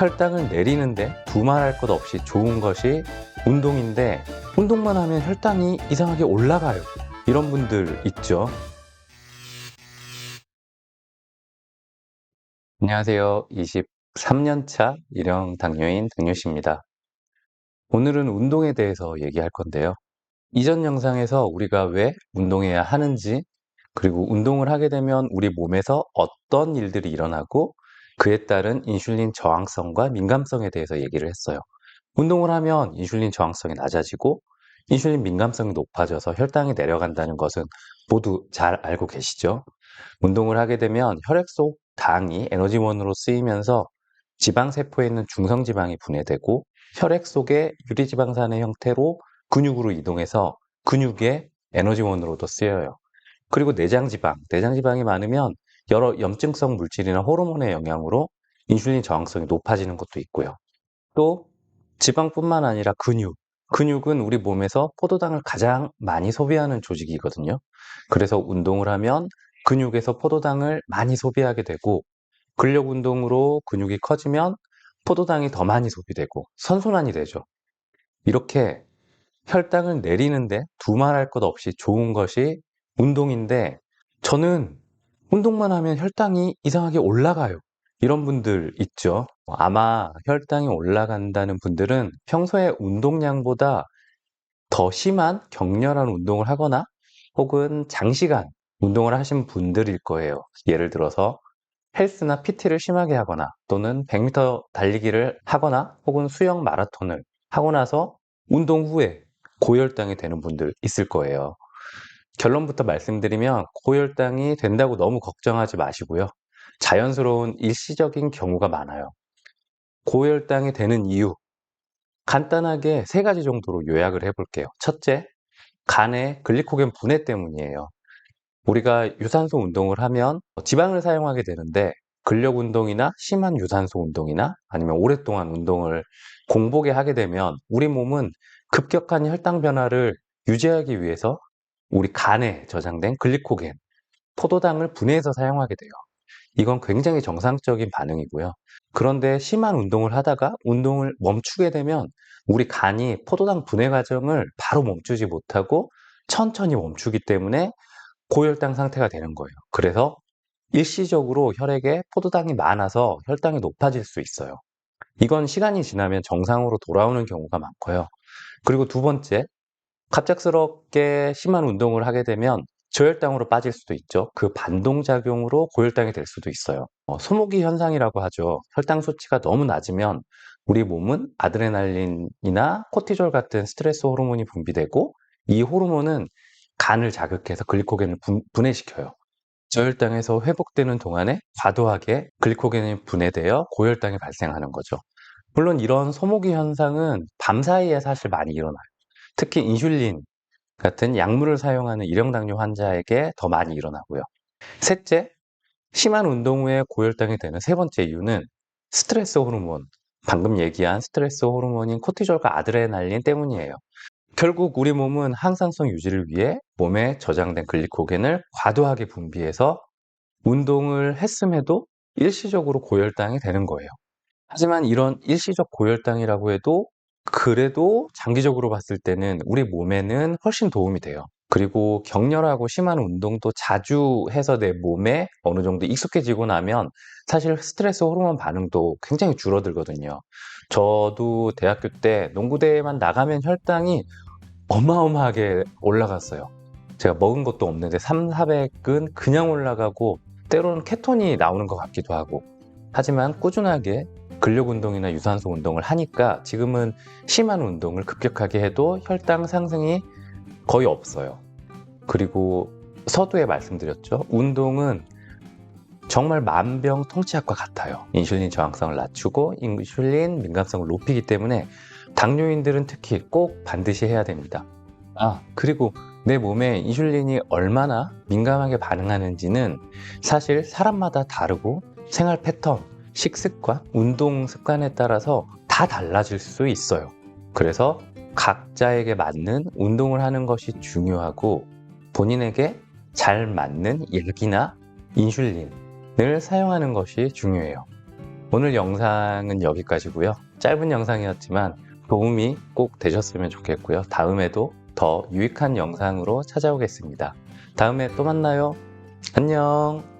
혈당을 내리는데 두말할 것 없이 좋은 것이 운동인데 운동만 하면 혈당이 이상하게 올라가요. 이런 분들 있죠. 안녕하세요. 23년차 일형 당뇨인 당뇨씨입니다. 오늘은 운동에 대해서 얘기할 건데요. 이전 영상에서 우리가 왜 운동해야 하는지, 그리고 운동을 하게 되면 우리 몸에서 어떤 일들이 일어나고 그에 따른 인슐린 저항성과 민감성에 대해서 얘기를 했어요. 운동을 하면 인슐린 저항성이 낮아지고 인슐린 민감성이 높아져서 혈당이 내려간다는 것은 모두 잘 알고 계시죠? 운동을 하게 되면 혈액 속 당이 에너지원으로 쓰이면서 지방세포에 있는 중성지방이 분해되고 혈액 속의 유리지방산의 형태로 근육으로 이동해서 근육의 에너지원으로도 쓰여요. 그리고 내장지방이 많으면 여러 염증성 물질이나 호르몬의 영향으로 인슐린 저항성이 높아지는 것도 있고요. 또 지방뿐만 아니라 근육은 우리 몸에서 포도당을 가장 많이 소비하는 조직이거든요. 그래서 운동을 하면 근육에서 포도당을 많이 소비하게 되고 근력 운동으로 근육이 커지면 포도당이 더 많이 소비되고 선순환이 되죠. 이렇게 혈당을 내리는데 두말할 것 없이 좋은 것이 운동인데 저는 운동만 하면 혈당이 이상하게 올라가요. 이런 분들 있죠. 아마 혈당이 올라간다는 분들은 평소에 운동량보다 더 심한 격렬한 운동을 하거나 혹은 장시간 운동을 하신 분들일 거예요. 예를 들어서 헬스나 PT를 심하게 하거나 또는 100m 달리기를 하거나 혹은 수영 마라톤을 하고 나서 운동 후에 고혈당이 되는 분들 있을 거예요. 결론부터 말씀드리면 고혈당이 된다고 너무 걱정하지 마시고요. 자연스러운 일시적인 경우가 많아요. 고혈당이 되는 이유, 간단하게 세 가지 정도로 요약을 해볼게요. 첫째, 간의 글리코겐 분해 때문이에요. 우리가 유산소 운동을 하면 지방을 사용하게 되는데 근력 운동이나 심한 유산소 운동이나 아니면 오랫동안 운동을 공복에 하게 되면 우리 몸은 급격한 혈당 변화를 유지하기 위해서 우리 간에 저장된 글리코겐, 포도당을 분해해서 사용하게 돼요. 이건 굉장히 정상적인 반응이고요. 그런데 심한 운동을 하다가 운동을 멈추게 되면 우리 간이 포도당 분해 과정을 바로 멈추지 못하고 천천히 멈추기 때문에 고혈당 상태가 되는 거예요. 그래서 일시적으로 혈액에 포도당이 많아서 혈당이 높아질 수 있어요. 이건 시간이 지나면 정상으로 돌아오는 경우가 많고요. 그리고 두 번째, 갑작스럽게 심한 운동을 하게 되면 저혈당으로 빠질 수도 있죠. 그 반동작용으로 고혈당이 될 수도 있어요. 소모기 현상이라고 하죠. 혈당 수치가 너무 낮으면 우리 몸은 아드레날린이나 코티졸 같은 스트레스 호르몬이 분비되고 이 호르몬은 간을 자극해서 글리코겐을 분해시켜요. 저혈당에서 회복되는 동안에 과도하게 글리코겐이 분해되어 고혈당이 발생하는 거죠. 물론 이런 소모기 현상은 밤 사이에 사실 많이 일어나요. 특히 인슐린 같은 약물을 사용하는 일형당뇨 환자에게 더 많이 일어나고요. 셋째, 심한 운동 후에 고혈당이 되는 세 번째 이유는 스트레스 호르몬, 방금 얘기한 스트레스 호르몬인 코티졸과 아드레날린 때문이에요. 결국 우리 몸은 항상성 유지를 위해 몸에 저장된 글리코겐을 과도하게 분비해서 운동을 했음에도 일시적으로 고혈당이 되는 거예요. 하지만 이런 일시적 고혈당이라고 해도 그래도 장기적으로 봤을 때는 우리 몸에는 훨씬 도움이 돼요. 그리고 격렬하고 심한 운동도 자주 해서 내 몸에 어느 정도 익숙해지고 나면 사실 스트레스 호르몬 반응도 굉장히 줄어들거든요. 저도 대학교 때 농구대회만 나가면 혈당이 어마어마하게 올라갔어요. 제가 먹은 것도 없는데 3, 400은 그냥 올라가고 때로는 케톤이 나오는 것 같기도 하고. 하지만 꾸준하게 근력 운동이나 유산소 운동을 하니까 지금은 심한 운동을 급격하게 해도 혈당 상승이 거의 없어요. 그리고 서두에 말씀드렸죠. 운동은 정말 만병통치약과 같아요. 인슐린 저항성을 낮추고 인슐린 민감성을 높이기 때문에 당뇨인들은 특히 꼭 반드시 해야 됩니다. 그리고 내 몸에 인슐린이 얼마나 민감하게 반응하는지는 사실 사람마다 다르고 생활 패턴, 식습관, 운동 습관에 따라서 다 달라질 수 있어요. 그래서 각자에게 맞는 운동을 하는 것이 중요하고 본인에게 잘 맞는 약이나 인슐린을 사용하는 것이 중요해요. 오늘 영상은 여기까지고요. 짧은 영상이었지만 도움이 꼭 되셨으면 좋겠고요. 다음에도 더 유익한 영상으로 찾아오겠습니다. 다음에 또 만나요. 안녕.